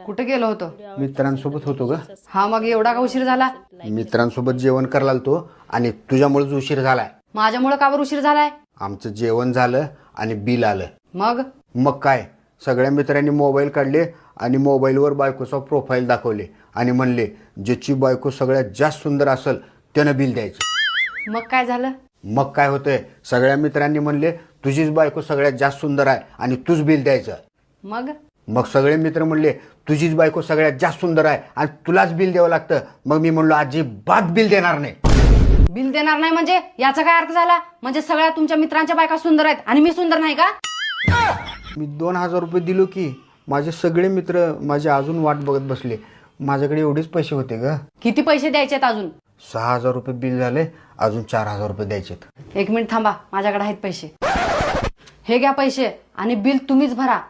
कुठे गेलो होतो? मित्रांसोबत होतो ग. हा, मग एवढा का उशीर झाला? मित्रांसोबत जेवण करायला आलतो आणि तुझ्यामुळेच उशीर झालाय. माझ्यामुळे का बरं उशीर झालाय? आमचं जेवण झालं आणि बिल आलं. मग मग काय, सगळ्या मित्रांनी मोबाईल काढले आणि मोबाईलवर बायकोचा प्रोफाईल दाखवले आणि म्हणले ज्याची बायको सगळ्यात जास्त सुंदर असेल त्यानं बिल द्यायचं. मग काय झालं? मग काय होतंय, सगळ्या मित्रांनी म्हणले तुझीच बायको सगळ्यात जास्त सुंदर आहे आणि तूच बिल द्यायचं. मग मग सगळे मित्र म्हणले तुझीच बायको सगळ्यात जास्त सुंदर आहे आणि तुलाच बिल द्यावं लागतं. मग मी म्हणलो अजिबात बिल देणार नाही. बिल देणार नाही म्हणजे याचा काय अर्थ झाला? म्हणजे सगळ्या तुमच्या मित्रांच्या बायका सुंदर आहेत आणि मी सुंदर नाही का? मी 2,000 रुपये दिलो की माझे सगळे मित्र माझे अजून वाट बघत बसले. माझ्याकडे एवढेच पैसे होते ग. किती पैसे द्यायचेत अजून? 6,000 रुपये बिल झाले, अजून 4,000 रुपये द्यायचेत. 1 मिनिट थांबा, माझ्याकडे आहेत पैसे. हे घ्या पैसे आणि बिल तुम्हीच भरा.